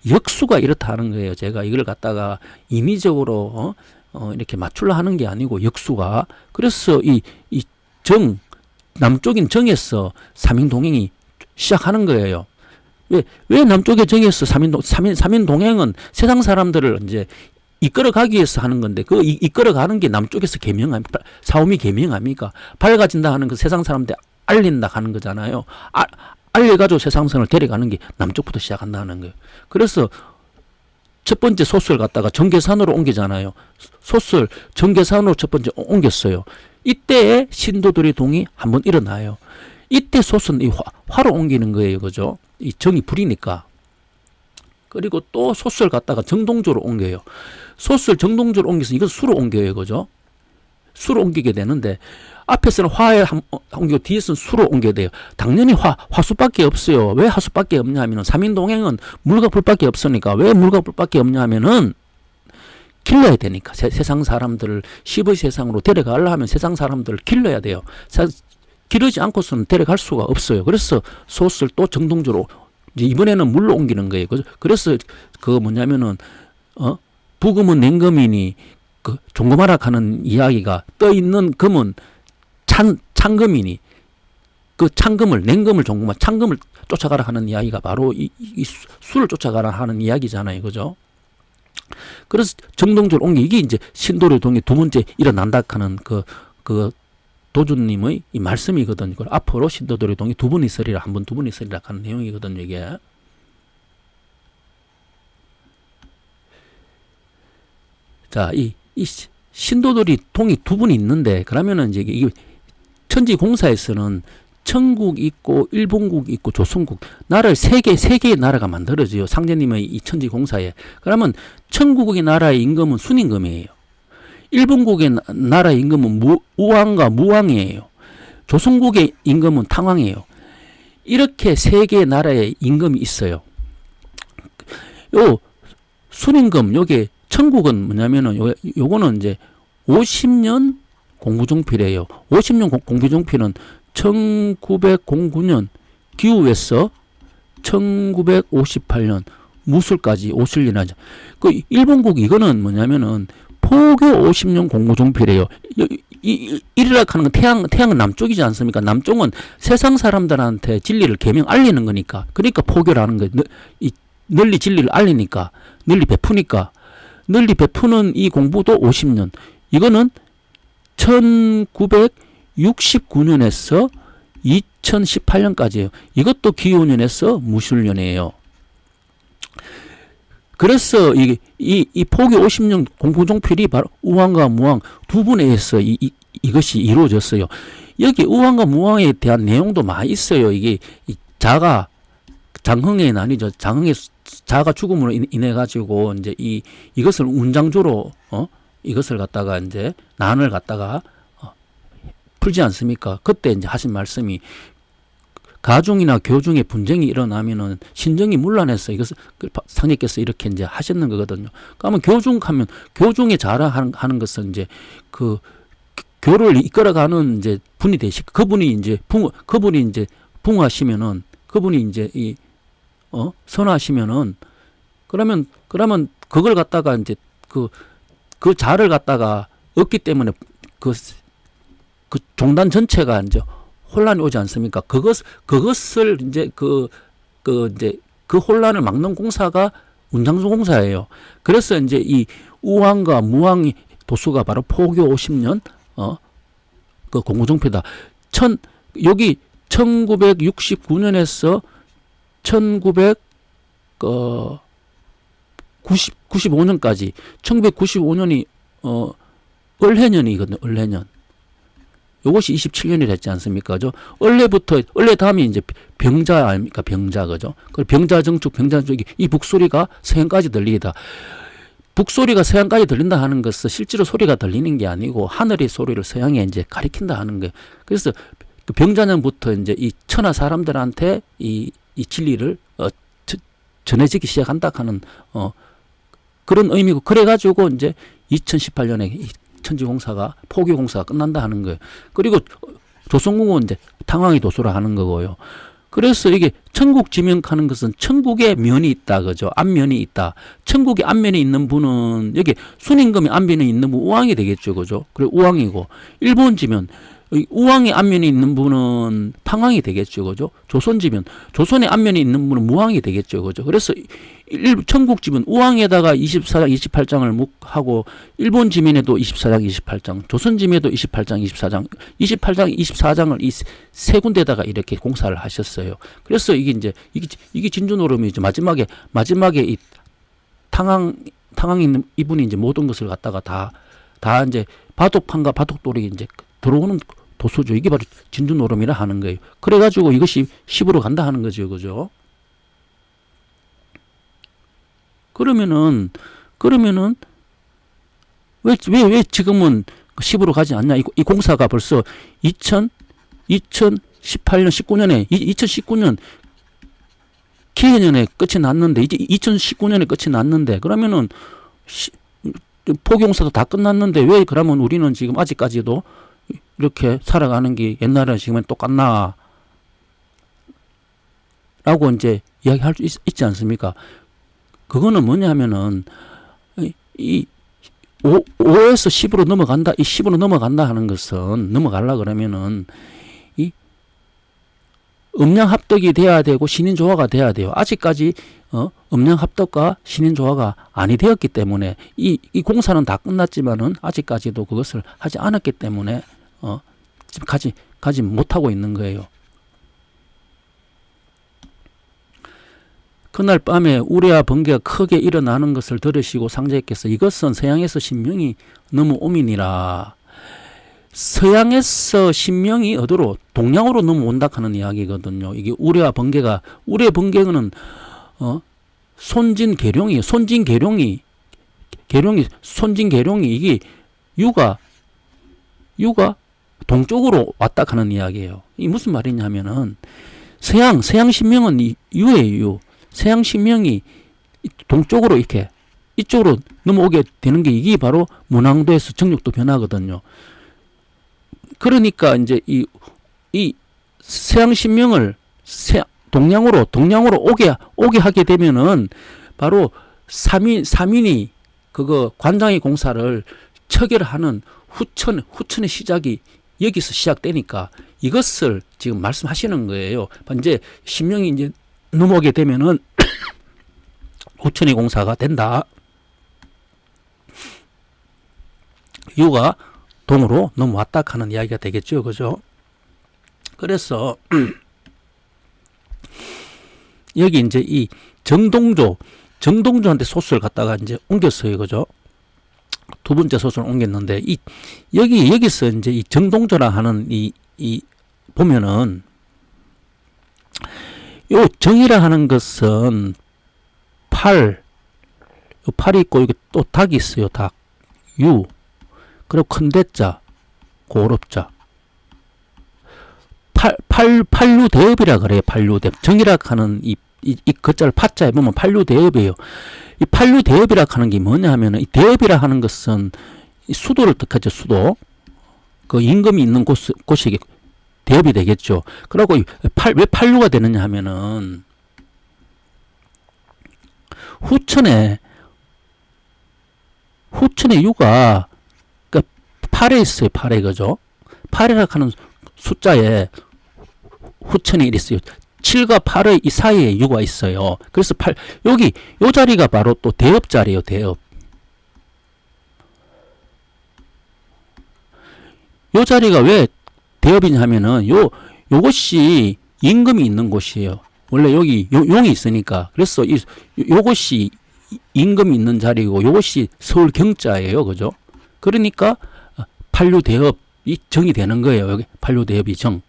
역수가 이렇다 하는 거예요. 제가 이걸 갖다가 인위적으로 이렇게 맞추려 하는 게 아니고 역수가. 그래서 남쪽인 정에서 삼인동행이 시작하는 거예요. 왜 남쪽의 정에서 삼인동행은 세상 사람들을 이제 이끌어가기 위해서 하는 건데, 그 이끌어가는 게 남쪽에서 계명합니까? 사오미 계명합니까? 밝아진다 하는 그 세상 사람들 알린다 하는 거잖아요. 알려가지고 세상선을 데려가는 게 남쪽부터 시작한다 하는 거예요. 그래서 첫 번째 소스를 갖다가 정계산으로 옮기잖아요. 소스를 정계산으로 첫 번째 옮겼어요. 이때에 신도들의 동이 한번 일어나요. 이때 소스는 이 화로 옮기는 거예요. 그죠? 이 정이 불이니까. 그리고 또 소스를 갖다가 정동조로 옮겨요. 소스를 정동조로 옮겨서 이건 수로 옮겨요. 그죠? 수로 옮기게 되는데, 앞에서는 화에 옮기고 뒤에서는 수로 옮겨야 돼요. 당연히 화수밖에 없어요. 왜 화수밖에 없냐 하면은 삼인동행은 물과 불밖에 없으니까. 왜 물과 불밖에 없냐 하면은 길러야 되니까. 세상 사람들을 10의 세상으로 데려가려 하면 세상 사람들을 길러야 돼요. 기르지 않고서는 데려갈 수가 없어요. 그래서 소스를 또 정동조로 이제 이번에는 물로 옮기는 거예요. 그래서 뭐냐면은 부금은 냉금이니 그 종금하락하는 이야기가 떠 있는 금은 찬금이니 그 찬금을 냉금을 종금한 찬금을 쫓아가라 하는 이야기가 바로 이 수를 쫓아가라 하는 이야기잖아요. 그죠? 그래서 정동조로 옮기 이게 이제 신도류동이 두 번째 일어난다 하는 그 도주님의 이 말씀이거든요. 앞으로 신도류동이 두 번 있으리라, 한 번, 두 번 있으리라 하는 내용이거든요. 이게. 자, 이 신도들이 동이 두 분 있는데, 그러면은 이제 이게 천지공사에서는 천국 있고 일본국 있고 조선국 나라를 세 개의 나라가 만들어져요. 상제님의 이 천지공사에. 그러면 천국의 나라의 임금은 순임금이에요. 일본국의 나라의 임금은 우왕과 무왕이에요. 조선국의 임금은 탕왕이에요. 이렇게 세 개의 나라의 임금이 있어요. 요 순임금, 요게 천국은 뭐냐면은 요거는 이제 50년 공부종필이에요. 50년 공부종필은 1909년 기우에서 1958년 무술까지 50년 하죠. 그 일본국 이거는 뭐냐면은 포교 50년 공부종필이에요. 이리락 하는 건 태양은 남쪽이지 않습니까? 남쪽은 세상 사람들한테 진리를 계명 알리는 거니까. 그러니까 포교라는 거예요. 널리 진리를 알리니까, 널리 베푸니까. 널리 베푸는 이 공부도 50년. 이거는 1969년에서 2018년까지예요. 이것도 기후년에서 무술년이에요. 그래서 이 포기 50년 공부종필이 바로 우왕과 무왕 두 분에 의해서 이것이 이루어졌어요. 여기 우왕과 무왕에 대한 내용도 많이 있어요. 이게 자가 장흥의 난이죠. 장흥의 자가 죽음으로 인해 가지고 이제 이것을 운장조로 이것을 갖다가 이제 난을 갖다가 풀지 않습니까? 그때 이제 하신 말씀이 가중이나 교중의 분쟁이 일어나면은 신정이 문란해서 이것을 상제께서 이렇게 이제 하셨는 거거든요. 그러면 교중하면 교중의 자라하는 것은 이제 그 교를 이끌어가는 이제 분이 되시고 그분이 이제 붕하시면은 그분이 이제 선하시면은 그러면 그걸 갖다가 이제 그 자를 갖다가 얻기 때문에 그 종단 전체가 이제 혼란이 오지 않습니까? 그것을 이제 그 혼란을 막는 공사가 운장조 공사예요. 그래서 이제 이 우왕과 무왕이 도수가 바로 포교 50년 그 공부종표다. 여기 1969년에서 1995년까지 1995년이 을해년이거든요. 을해년. 요것이 27년이 됐지 않습니까? 원래 다음이 이제 병자 아닙니까? 병자, 그죠? 그 병자정축, 이 북소리가 서양까지 들리다. 북소리가 서양까지 들린다 하는 것은 실제로 소리가 들리는 게 아니고 하늘의 소리를 서양에 이제 가리킨다 하는 거예요. 그래서 그 병자년부터 이제 이 천하 사람들한테 이 진리를 전해지기 시작한다 하는 그런 의미고, 그래가지고 이제 2018년에 이 천지공사가 포교공사가 끝난다 하는 거예요. 그리고 조선국은 이제 탕왕이 도수라 하는 거고요. 그래서 이게 천국 지명하는 것은 천국에 면이 있다, 그죠? 안면이 있다. 천국에 안면이 있는 분은 여기 순임금의 안면이 있는 분 우왕이 되겠죠, 그죠? 그리고 우왕이고, 일본 지면 우왕의 안면이 있는 분은 탕왕이 되겠죠, 그죠? 조선 지면 조선의 안면이 있는 분은 무왕이 되겠죠, 그죠? 그래서 천국 지면 우왕에다가 24장 28장을 하고, 일본 지면에도 24장 28장, 조선 지면에도 28장 24장 24장을 이 세 군데다가 이렇게 공사를 하셨어요. 그래서 이게 진주노름이죠. 마지막에 이 탕왕 있는 이분이 이제 모든 것을 갖다가 다 이제 바둑판과 바둑돌이 이제 들어오는 도수죠. 이게 바로 진주노름이라 하는 거예요. 그래가지고 이것이 10으로 간다 하는 거죠, 그죠? 그러면은 왜 지금은 10으로 가지 않냐? 이 공사가 벌써 2018년 19년에 2019년 기해년에 끝이 났는데, 이제 2019년에 끝이 났는데, 그러면은 포경사도 다 끝났는데 왜 그러면 우리는 지금 아직까지도 이렇게 살아가는 게 옛날에 지금은 똑같나? 라고 이제 이야기할 수 있지 않습니까? 그거는 뭐냐 하면은, 이 5에서 10으로 넘어간다, 이 10으로 넘어간다 하는 것은, 넘어가려 그러면은, 이 음양합덕이 돼야 되고, 신인조화가 돼야 돼요. 아직까지, 음양합덕과 신인조화가 아니 되었기 때문에, 이 공사는 다 끝났지만은, 아직까지도 그것을 하지 않았기 때문에, 지금 가지 못하고 있는 거예요. 그날 밤에 우레와 번개가 크게 일어나는 것을 들으시고 상제께서 이것은 서양에서 신명이 넘어오미니라. 서양에서 신명이 어디로? 동양으로 넘어온다 하는 이야기거든요. 이게 우레와 번개가, 우레 번개는 손진계룡이 이게 유가 동쪽으로 왔다 하는 이야기예요. 이 무슨 말이냐면은 서양 신명은 유예요. 서양 신명이 동쪽으로 이렇게 이쪽으로 넘어오게 되는 게 이게 바로 문왕도에서 정력도 변하거든요. 그러니까 이제 이 서양 신명을 동양으로 오게 하게 되면은 바로 삼인이 그거 관장의 공사를 처결하는 후천의 시작이 여기서 시작되니까 이것을 지금 말씀하시는 거예요. 이제 신명이 이제 넘어오게 되면은 후천의 공사가 된다. 유가 동으로 넘어왔다 하는 이야기가 되겠죠, 그죠? 그래서 여기 이제 이 정동조한테 소스를 갖다가 이제 옮겼어요, 그죠? 두 번째 소스를 옮겼는데 여기서 이제 이 정동조라 하는 이 보면은 요 정이라 하는 것은 팔이 있고 여기 또 닭이 있어요. 닭, 유, 그리고 큰 대자, 고럽자. 팔류대업이라 그래요. 팔류대업. 정이라 하는 이 글자를 파자에 보면 팔류대업이에요. 이 팔류대업이라 하는 게 뭐냐 하면은, 이 대업이라 하는 것은 수도를 뜻하죠. 수도. 그 임금이 있는 곳이 대업이 되겠죠. 그리고 왜 팔류가 되느냐 하면은, 후천에 유가, 그러니까 팔에 있어요. 팔에, 그죠? 팔이라 하는 숫자에 후천에 있어요. 7과 8의 이 사이에 유가 있어요. 그래서 여기, 요 자리가 바로 또 대업 자리예요. 대업. 요 자리가 왜 대업이냐 하면은, 요것이 임금이 있는 곳이에요. 원래 여기 용이 있으니까. 그래서 요것이 임금이 있는 자리고, 요것이 서울 경자예요. 그죠? 그러니까, 팔류대업, 이 정이 되는 거예요. 여기 판료 대비 정.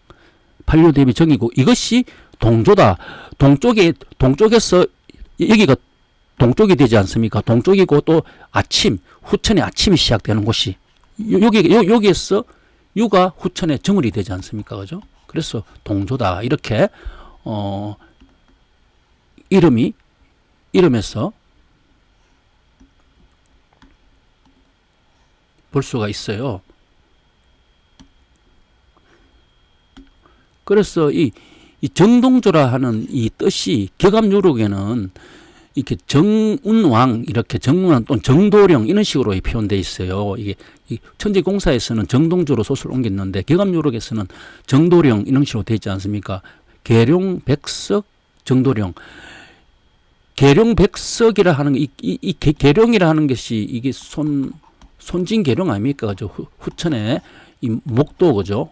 판료 대비 정이고 이것이 동조다. 동쪽에서 여기가 동쪽이 되지 않습니까? 동쪽이고 또 아침, 후천의 아침이 시작되는 곳이 여기에서 유가 후천의 정월이 되지 않습니까? 그죠? 그래서 동조다. 이렇게 이름에서 볼 수가 있어요. 그래서 이 정동조라 하는 이 뜻이 격암유록에는 이렇게 정운왕, 이렇게 정운왕 또는 정도령 이런 식으로 표현되어 있어요. 이게 천지공사에서는 정동조로 소설을 옮겼는데 격암유록에서는 정도령 이런 식으로 되어 있지 않습니까? 계룡, 백석, 정도령. 계룡, 백석이라 하는 이 계룡이라 하는 것이 이게 손진계룡 아닙니까? 그죠? 후천에 이 목도, 그죠?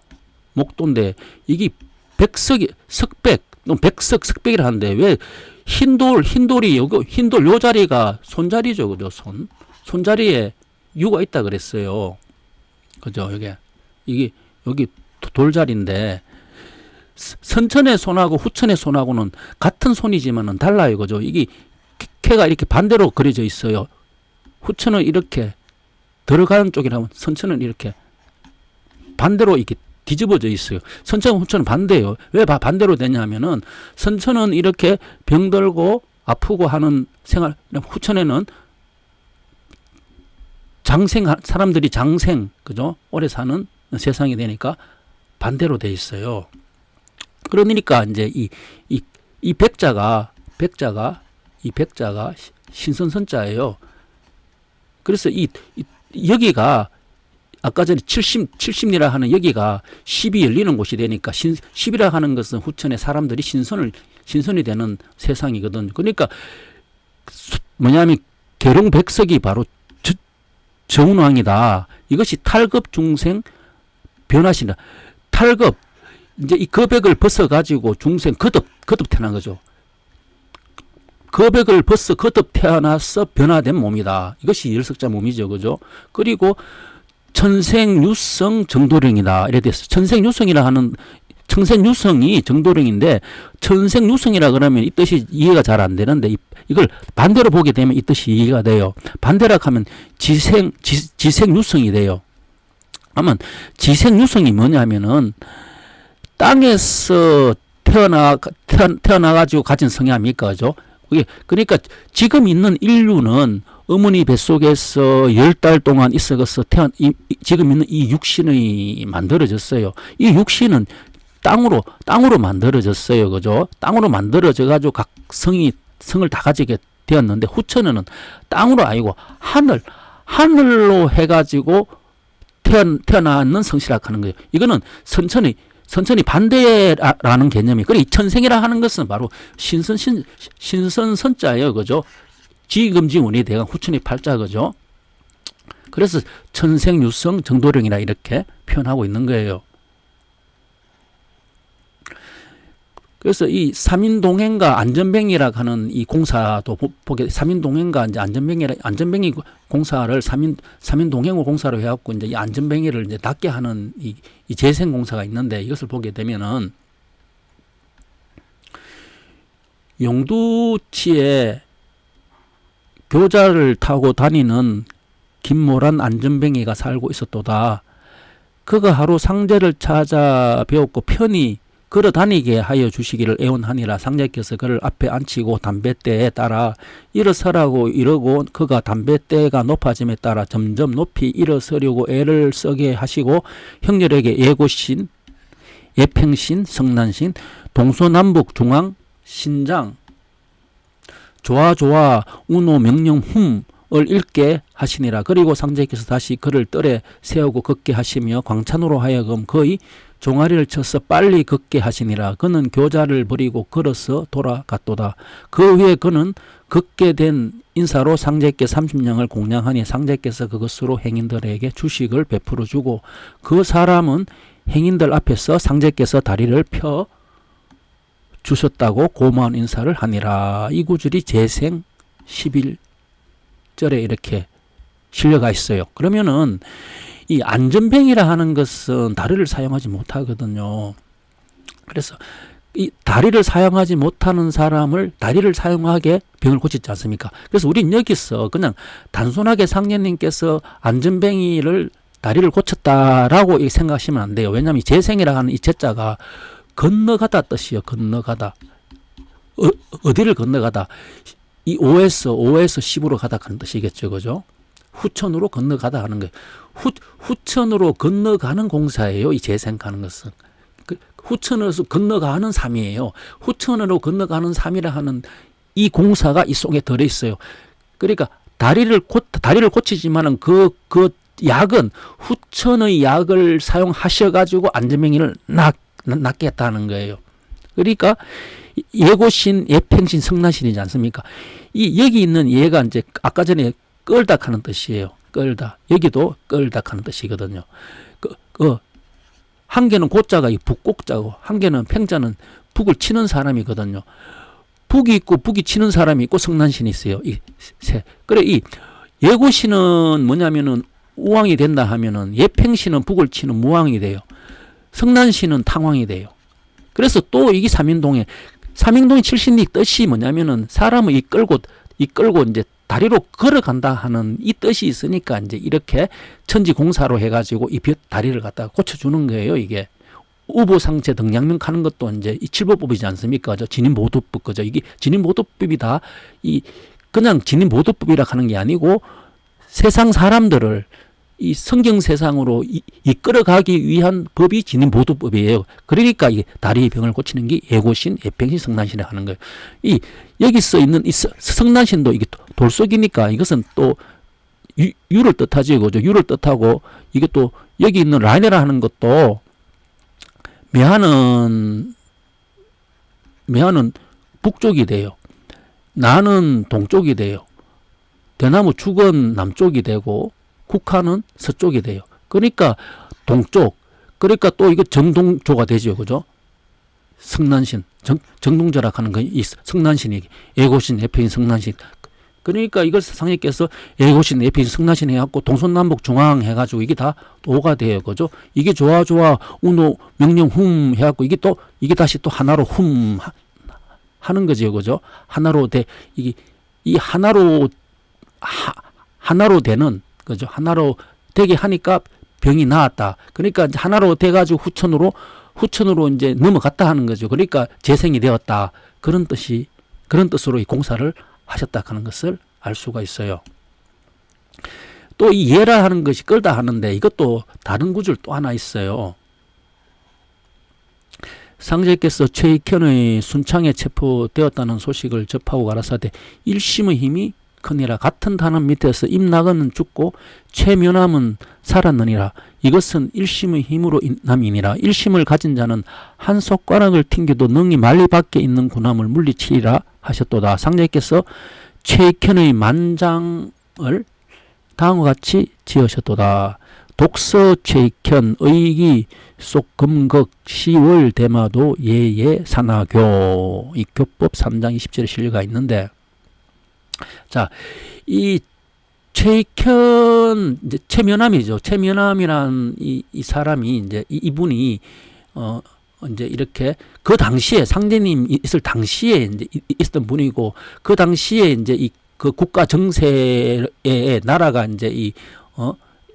목도인데 이게 백석이 석백, 백석이라 하는데 왜 흰돌이 흰돌 요 자리가 손자리죠, 그죠? 손자리에 유가 있다 그랬어요, 그죠? 이게 여기 돌자리인데 선천의 손하고 후천의 손하고는 같은 손이지만은 달라요, 그죠? 이게 캐가 이렇게 반대로 그려져 있어요. 후천은 이렇게 들어가는 쪽이라면 선천은 이렇게 반대로 이렇게 뒤집어져 있어요. 선천과 후천은 반대예요. 왜 반대로 되냐면은 선천은 이렇게 병들고 아프고 하는 생활, 후천에는 사람들이 장생, 그죠? 오래 사는 세상이 되니까 반대로 돼 있어요. 그러니까 이제 이 백자가 신선선자예요. 그래서 여기가 아까 전에 70리라 하는 여기가 10이 열리는 곳이 되니까 10이라 하는 것은 후천에 사람들이 신선이 되는 세상이거든. 그러니까 뭐냐면 계룡백석이 바로 정운왕이다. 이것이 탈급 중생 변화신다. 탈급, 이제 이 겁액을 벗어가지고 중생 거듭 태어난 거죠. 겁액을 벗어 거듭 태어나서 변화된 몸이다. 이것이 열석자 몸이죠. 그죠? 그리고 천생유성 정도령이다. 이래 됐어. 천생유성이라 하는, 천생유성이 정도령인데, 천생유성이라 그러면 이 뜻이 이해가 잘 안 되는데, 이걸 반대로 보게 되면 이 뜻이 이해가 돼요. 반대로 하면 지생유성이 돼요. 그러면 지생유성이 뭐냐면은, 땅에서 태어나가지고 가진 성향입니까? 그죠? 그러니까 지금 있는 인류는 어머니 뱃속에서 10달 동안 있어서 지금 있는 이 육신이 만들어졌어요. 이 육신은 땅으로 만들어졌어요. 그죠? 땅으로 만들어져가지고 각 성을 다 가지게 되었는데, 후천에는 땅으로 아니고 하늘로 해가지고 태어나는 성씨라 하는 거예요. 이거는 선천이 반대라는 개념이. 그래, 이 천생이라 하는 것은 바로 신선선자예요. 그죠? 지금지운이 대강 후천이 팔자, 그죠? 그래서 천생유성 정도령이라 이렇게 표현하고 있는 거예요. 그래서 이 삼인동행과 안전뱅이라 하는 이 공사도 보게, 삼인동행과 이제 안전뱅이 공사를 삼인동행을 공사로 해갖고 이제 이 안전뱅이를 이제 닿게 하는 이 재생공사가 있는데, 이것을 보게 되면은 용두치에 교자를 타고 다니는 김모란 안전뱅이가 살고 있었도다. 그가 하루 상제를 찾아 배웠고 편히 걸어 다니게 하여 주시기를 애원하니라. 상제께서 그를 앞에 앉히고 담뱃대에 따라 일어서라고 이러고, 그가 담뱃대가 높아짐에 따라 점점 높이 일어서려고 애를 쓰게 하시고, 형렬에게 예고신, 예평신, 성난신, 동서남북 중앙 신장, 좋아 운호 명령 을 읽게 하시니라. 그리고 상제께서 다시 그를 뜰에 세우고 걷게 하시며 광찬으로 하여금 거의 종아리를 쳐서 빨리 걷게 하시니라. 그는 교자를 버리고 걸어서 돌아갔도다. 그 후에 그는 걷게 된 인사로 상제께 30냥을 공양하니, 상제께서 그것으로 행인들에게 주식을 베풀어 주고, 그 사람은 행인들 앞에서 상제께서 다리를 펴 주셨다고 고마운 인사를 하니라. 이 구절이 재생 11절에 이렇게 실려가 있어요. 그러면은 이 안전병이라 하는 것은 다리를 사용하지 못하거든요. 그래서 이 다리를 사용하지 못하는 사람을 다리를 사용하게 병을 고치지 않습니까? 그래서 우린 여기서 그냥 단순하게 상제님께서 안전병이를 다리를 고쳤다라고 생각하시면 안 돼요. 왜냐하면 재생이라 하는 이 제자가 건너가다 뜻이요. 건너가다. 어디를 건너가다. 이 5에서 10으로 가다 하는 뜻이겠죠. 그죠? 후천으로 건너가다 하는 거예요. 후천으로 건너가는 공사예요. 이 재생하는 것은. 후천으로 건너가는 삶이에요. 후천으로 건너가는 삶이라 하는 이 공사가 이 속에 들어있어요. 그러니까 다리를 고치지만은 그 약은 후천의 약을 사용하셔가지고 안전병이를 낫게 했다는 거예요. 그러니까 예고신, 예팽신, 성난신이지 않습니까? 이 여기 있는 예가 이제 아까 전에 끌다 하는 뜻이에요. 끌다. 여기도 끌다 하는 뜻이거든요. 한 개는 고자가 이 북곡자고 한 개는 팽자는 북을 치는 사람이거든요. 북이 있고 북이 치는 사람이 있고 성난신이 있어요. 이 세. 그래 이 예고신은 뭐냐면은 우왕이 된다 하면은 예팽신은 북을 치는 무왕이 돼요. 성난신은 탕왕이 돼요. 그래서 또 이게 삼인동의 칠신리 뜻이 뭐냐면은 사람을 이끌고 이제 다리로 걸어간다 하는 이 뜻이 있으니까 이제 이렇게 천지공사로 해가지고 이 다리를 갖다가 고쳐주는 거예요. 이게 우보상체 등양면 가는 것도 이제 이 칠보법이지 않습니까? 진인보도법 그죠? 이게 진인보도법이 다 이 그냥 진인보도법이라 하는 게 아니고 세상 사람들을 이 성경 세상으로 이끌어가기 위한 법이 진인보도법이에요. 그러니까 이 다리 병을 고치는 게 예고신, 예팽신, 성난신이라 하는 거예요. 이 여기 써 있는 이 성난신도 이게 돌속이니까 이것은 또 유를 뜻하지, 그죠? 유를 뜻하고 이게 또 여기 있는 라인이라 하는 것도 매화는 북쪽이 돼요. 나는 동쪽이 돼요. 대나무 축은 남쪽이 되고 국화는 서쪽이 돼요. 그러니까 동쪽, 그러니까 또 이거 정동조가 되죠. 그죠? 성난신, 정동조라 하는 거, 이 성난신이, 예고신, 예팽신, 성난신. 그러니까 이걸 상님께서 예고신, 예팽신, 성난신 해갖고 동서남북 중앙 해가지고 이게 다 오가 돼요. 그죠? 이게 좋아, 운호, 명령, 해갖고 이게 다시 또 하나로 하는 거죠. 그죠? 하나로 이게, 이 하나로 되는, 그죠? 하나로 되게 하니까 병이 나았다. 그러니까 이제 하나로 돼가지고 후천으로 이제 넘어갔다 하는 거죠. 그러니까 재생이 되었다. 그런 뜻으로 이 공사를 하셨다 하는 것을 알 수가 있어요. 또 이 예라 하는 것이 끌다 하는데 이것도 다른 구절 또 하나 있어요. 상제께서 최익현의 순창에 체포되었다는 소식을 접하고 가라사대 일심의 힘이 크니라. 같은 단원 밑에서 임나건은 죽고 최면함은 살았느니라. 이것은 일심의 힘으로 남이니라. 일심을 가진 자는 한 손가락을 튕겨도 능히 만리 밖에 있는 군함을 물리치리라 하셨도다. 상제께서 최익현의 만장을 다음과 같이 지으셨도다. 독서 최익현 의기 속 금극 10월 대마도 예예 산하교. 이 교법 3장 20절에 실려가 있는데, 자, 이 최익현, 이제 최면함이죠. 최면함이란 이 사람이 이제 이분이 이제 이렇게 그 당시에 상제님 있을 당시에 이제 있었던 분이고, 그 당시에 이제 그 국가 정세에 나라가 이제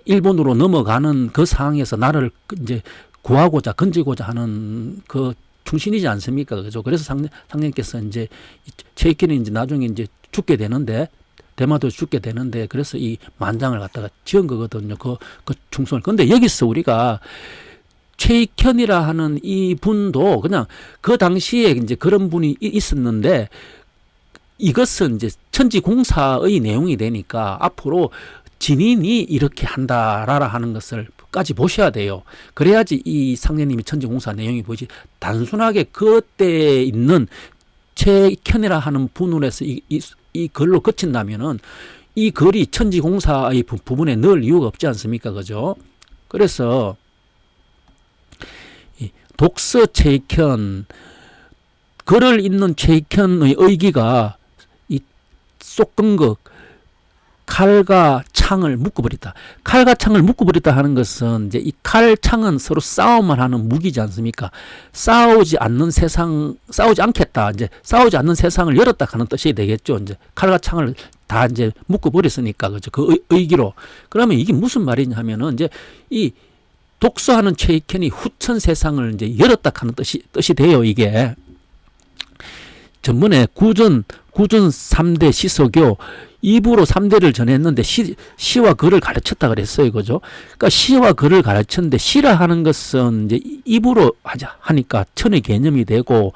일본으로 넘어가는 그 상황에서 나라를 이제 구하고자 건지고자 하는 그 충신이지 않습니까? 그죠? 그래서 상제님께서 이제 최익현이 이제 나중에 이제 죽게 되는데, 대마도 죽게 되는데, 그래서 이 만장을 갖다가 지은 거거든요. 그 충성을. 근데 여기서 우리가 최익현이라 하는 이 분도 그냥 그 당시에 이제 그런 분이 있었는데, 이것은 이제 천지공사의 내용이 되니까 앞으로 진인이 이렇게 한다라 하는 것을 까지 보셔야 돼요. 그래야지 이 상제님이 천지공사 내용이 보이지. 단순하게 그때 있는 최익현이라 하는 분으로 해서 이 글로 그친다면은 이 글이 천지공사의 부분에 넣을 이유가 없지 않습니까? 그죠? 그래서 독서 최익현, 글을 읽는 최익현의 의기가 이 쏙근극, 칼과 창을 묶어버렸다. 칼과 창을 묶어버렸다 하는 것은 이제 이 칼, 창은 서로 싸움을 하는 무기지 않습니까? 싸우지 않겠다. 이제 싸우지 않는 세상을 열었다 하는 뜻이 되겠죠. 이제 칼과 창을 다 이제 묶어버렸으니까, 그죠? 그 의기로. 그러면 이게 무슨 말이냐 하면은 이제 이 독서하는 최익현이 후천 세상을 이제 열었다 하는 뜻이 돼요, 이게. 전번에 구전 3대 시서교 2부로 3대를 전했는데 시와 글을 가르쳤다 그랬어요. 그죠? 그러니까 시와 글을 가르쳤는데 시라 하는 것은 이제 2부로 하니까 천의 개념이 되고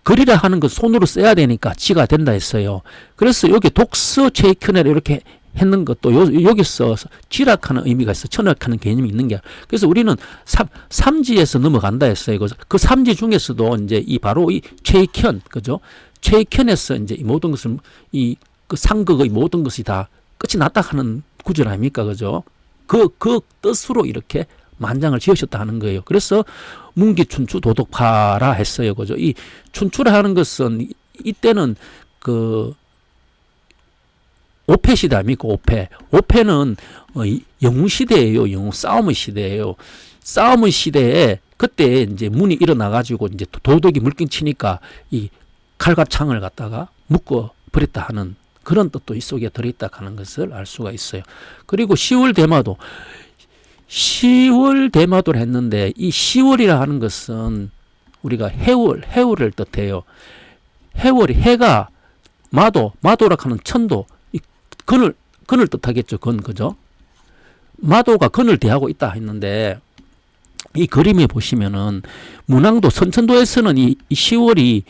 글이라 하는 것 손으로 써야 되니까 지가 된다 했어요. 그래서 여기 독서 최익현을 이렇게 했는 것도 여기서 지락하는 의미가 있어. 천학하는 개념이 있는 게. 그래서 우리는 삼지에서 넘어간다 했어요. 그 삼지 중에서도 이제 바로 이 최익현, 그죠? 최익현에서 이제 이 모든 것을 그 상극의 모든 것이 다 끝이 났다 하는 구절 아닙니까? 그죠? 그 뜻으로 이렇게 만장을 지으셨다 하는 거예요. 그래서 문기 춘추 도덕파라 했어요. 그죠? 이 춘추라 하는 것은 이때는 그 오패 시대 아닙니까? 오패는 영웅 시대예요. 영웅 싸움의 시대예요. 싸움의 시대에 그때 이제 문이 일어나가지고 이제 도덕이 물결치니까 이 칼과 창을 갖다가 묶어 버렸다 하는 그런 뜻도 이 속에 들어있다 하는 것을 알 수가 있어요. 그리고 10월 대마도를 했는데 이 10월이라 하는 것은 우리가 해월을 뜻해요. 해월이 해가 마도라 하는 천도 근을 뜻하겠죠. 그죠? 마도가 근을 대하고 있다 했는데 이 그림에 보시면은 문항도 선천도에서는 이 10월이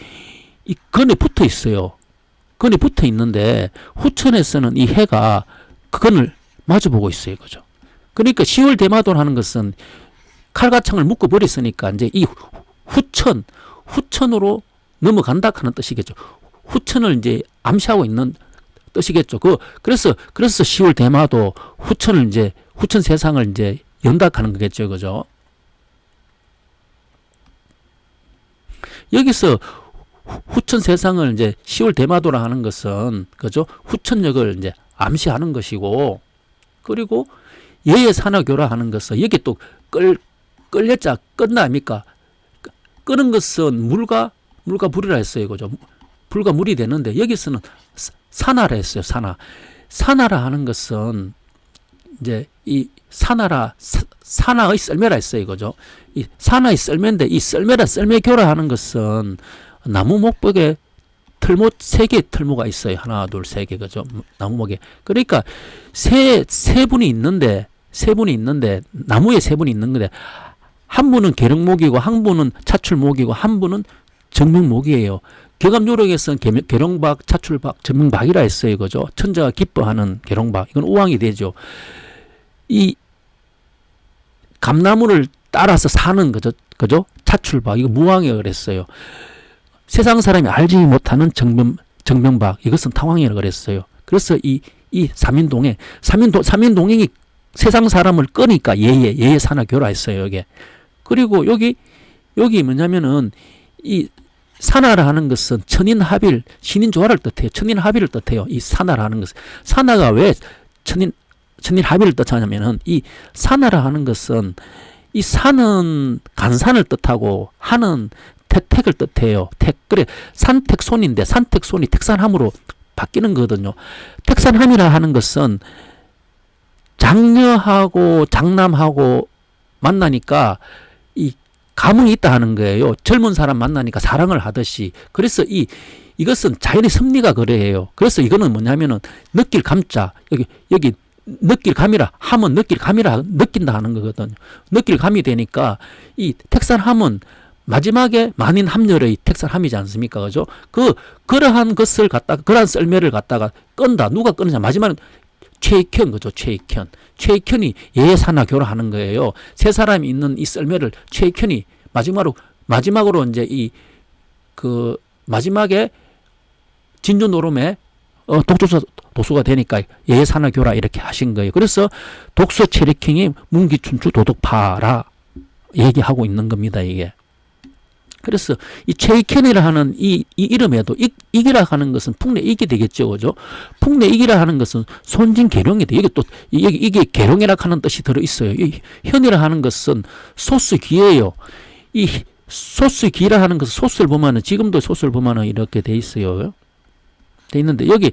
이 근에 붙어 있어요. 근에 붙어 있는데 후천에서는 이 해가 그 근을 마주보고 있어요. 그죠? 그러니까 10월 대마도를 하는 것은 칼과 창을 묶어버렸으니까 이제 이 후천으로 넘어간다 하는 뜻이겠죠. 후천을 이제 암시하고 있는 뜻이겠죠. 그래서 10월 대마도 후천 세상을 이제 연다 하는 거겠죠. 그죠? 여기서 후천 세상을 이제 10월 대마도라 하는 것은, 그죠? 후천역을 이제 암시하는 것이고, 그리고 예의 산화교라 하는 것은, 여기 또 끌렸자 끈나 아닙니까? 끄는 것은 물과 불이라 했어요. 그죠? 불과 물이 되는데, 여기서는 산화라 했어요. 산화라 하는 것은, 이제 이 산화의 썰매라 했어요. 그죠? 이 산화의 썰매인데, 이 썰매교라 하는 것은, 나무 목벽에 세 개의 틀모가 있어요. 하나, 둘, 세 개, 그죠? 나무목에. 그러니까 세 분이 있는데, 나무에 세 분이 있는 건데, 한 분은 계룡목이고, 한 분은 차출목이고, 한 분은 정명목이에요. 격암요령에서는 계룡박, 차출박, 정명박이라 했어요. 그죠? 천자가 기뻐하는 계룡박. 이건 우왕이 되죠. 이 감나무를 따라서 사는, 그죠? 차출박. 이거 무왕이라고 그랬어요. 세상 사람이 알지 못하는 정명박, 이것은 타왕이라고 그랬어요. 그래서 이 삼인동행이 세상 사람을 끄니까 예의 산화교라 했어요. 여기. 그리고 여기 뭐냐면은 이 산화라 하는 것은 천인합일, 신인조화를 뜻해요. 천인합일을 뜻해요. 이 산화라 하는 것은. 산화가 왜 천인합일을 뜻하냐면은 이 산화라 하는 것은 이 산은 간산을 뜻하고 하는 택을 뜻해요. 그래, 산택손인데 산택손이 택산함으로 바뀌는 거거든요. 택산함이라 하는 것은 장녀하고 장남하고 만나니까 이 감흥이 있다 하는 거예요. 젊은 사람 만나니까 사랑을 하듯이. 그래서 이것은 자연의 섭리가 그래요. 그래서 이거는 뭐냐면은 느낄 감자, 여기 느낄 감이라 함은 느낄 감이라 느낀다 하는 거거든요. 느낄 감이 되니까 이 택산함은 마지막에 만인 합렬의 택산함이지 않습니까? 그죠? 그러한 것을 그러한 썰매를 갖다가 끈다. 누가 끊느냐? 마지막은 최익현, 그죠? 최익현이 예산화교라 하는 거예요. 세 사람이 있는 이 썰매를 최익현이 마지막으로 이제 마지막에 진주노름에 도수가 되니까 예산화교라 이렇게 하신 거예요. 그래서 독서 최익현이 문기춘추 도덕파라 얘기하고 있는 겁니다, 이게. 그래서 이 최익현이라 하는 이 이름에도 익이라 하는 것은 풍내 익이 되겠죠. 그죠? 풍내 익이라 하는 것은 손진 계룡이 돼. 이게 또 이게 계룡이라 하는 뜻이 들어 있어요. 이 현이라 하는 것은 소스 귀예요. 이 소스 귀라 하는 것은 소스를 보면은 지금도 소스를 보면은 이렇게 돼 있어요. 돼 있는데 여기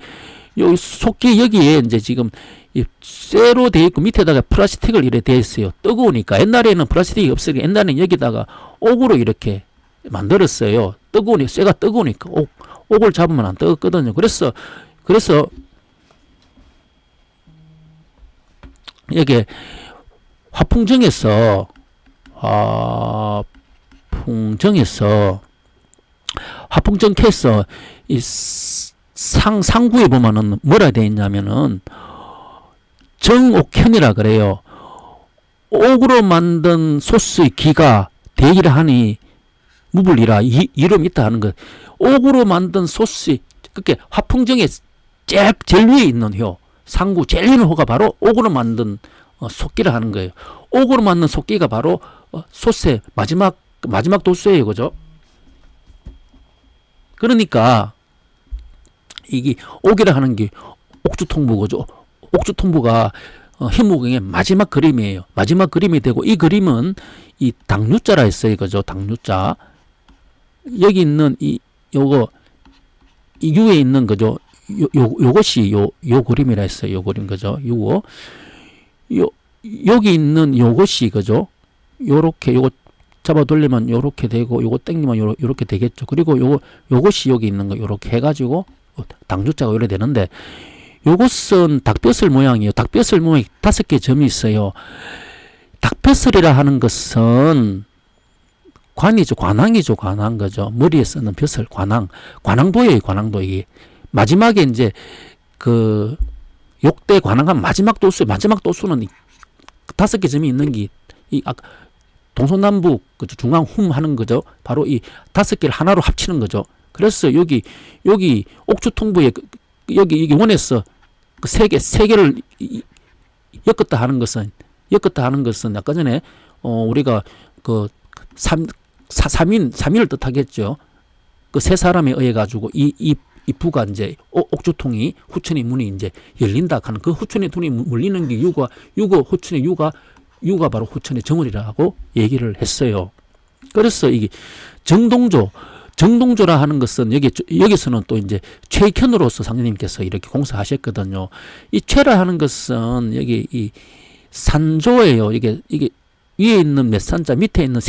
속기 여기에 이제 지금 이 쇠로 돼 있고 밑에다가 플라스틱을 이렇게 돼 있어요. 뜨거우니까 옛날에는 플라스틱이 없으니까 옛날에는 여기다가 옥으로 이렇게 만들었어요. 뜨거우니까 쇠가 뜨거우니까 옥을 잡으면 안 뜨겁거든요. 그래서 여기 화풍정에서 화풍정캐서 이 상구에 보면은 뭐라 되어 있냐면은 정옥현이라 그래요. 옥으로 만든 소스의 기가 대기를 하니 무불이라 이름이 있다 하는 것. 옥으로 만든 소스, 그렇게 화풍정에 제일 위에 있는 호, 상구 제일 위에 있는 호가 바로 옥으로 만든 속기를 하는 거예요. 옥으로 만든 속기가 바로 소스의 마지막 도수예요, 그죠? 그러니까 이게 옥이라 하는 게 옥주통부, 그죠? 옥주통부가 현무경의 마지막 그림이에요. 마지막 그림이 되고, 이 그림은 이 당류자라 했어요, 그죠? 당류자. 여기 있는 요거 이 위에 있는 거죠. 요것이 요 그림이라 했어요. 요 그림, 그죠? 여기 있는 요것이, 그죠? 요거 잡아 돌리면 요렇게 되고, 요거 당기면 요렇게 되겠죠. 그리고 요것이 여기 있는 거 요렇게 해가지고 당주자가 요래 되는데, 요것은 닭뼈슬 모양이에요. 닭뼈슬 모양이 5개 점이 있어요. 닭뼈슬이라 하는 것은 관이죠. 관왕이죠. 관왕, 그죠? 머리에 쓰는 벼슬, 관왕도예요. 관왕도. 이게 마지막에 이제 그 욕대 관왕한 마지막 도수는 5개 점이 있는 게 동서남북, 그죠? 중앙훔 하는 거죠. 바로 이 5개를 하나로 합치는 거죠. 그래서 여기 옥주통부에 여기 원에서 그 세 개를 엮었다 하는 것은 아까 전에 우리가 그 삼인을 뜻하겠죠. 그 세 사람에 의해 가지고 이 부가 이제 옥주통이 후천의 문이 이제 열린다 하는, 그 후천의 문이 물리는 게 후천의 유가 바로 후천의 정월이라고 얘기를 했어요. 그래서 이게 정동조라 하는 것은 여기서는 또 이제 최익현으로서 상님께서 이렇게 공사하셨거든요. 이 최라 하는 것은 여기 이 산조예요. 이게 위에 있는 몇산자, 밑에 있는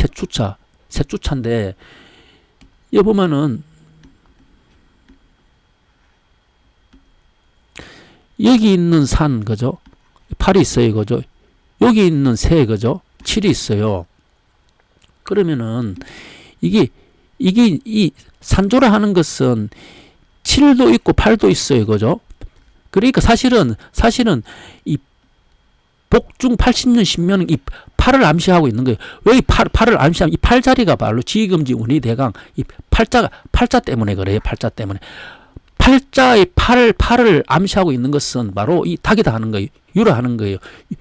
세추차인데, 여기 보면은 여기 있는 산, 그죠? 8이 있어요, 그죠? 여기 있는 새, 그죠? 7이 있어요. 그러면은 이 산조라 하는 것은 7도 있고 8도 있어요, 그죠? 그러니까 사실은 이 복중 80년 10년은 이 8을 암시하고 있는 거예요. 왜 이 8을 암시하면 이 8자리가 바로 지금지 운이대강, 이 팔자 때문에 그래요. 팔자 때문에. 팔자의 8을 암시하고 있는 것은 바로 이 닭이다 하는 거예요. 유라하는 거예요.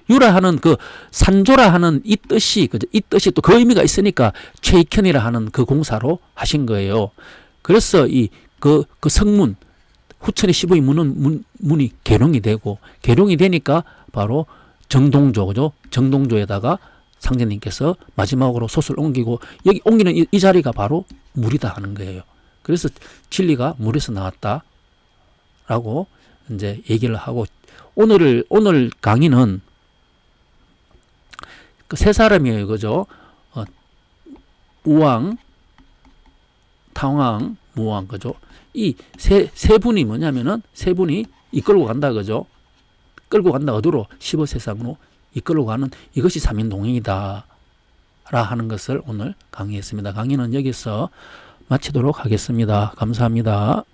유라하는 그 산조라 하는 이 뜻이, 그죠? 이 뜻이 또 그 의미가 있으니까 최익현이라 하는 그 공사로 하신 거예요. 그래서 그 성문, 후천의 15의 문이 계룡이 되고, 계룡이 되니까 바로 정동조, 그죠? 정동조에다가 상제님께서 마지막으로 솥을 옮기고, 여기 옮기는 이 자리가 바로 물이다 하는 거예요. 그래서 진리가 물에서 나왔다라고 이제 얘기를 하고, 오늘 강의는 그 세 사람이에요, 그죠? 우왕, 탕왕, 무왕, 그죠? 이 세 분이 뭐냐면은, 세 분이 이끌고 간다, 그죠? 끌고 간다, 어디로? 15세상으로 이끌고 가는, 이것이 삼인동행이다 라 하는 것을 오늘 강의했습니다. 강의는 여기서 마치도록 하겠습니다. 감사합니다.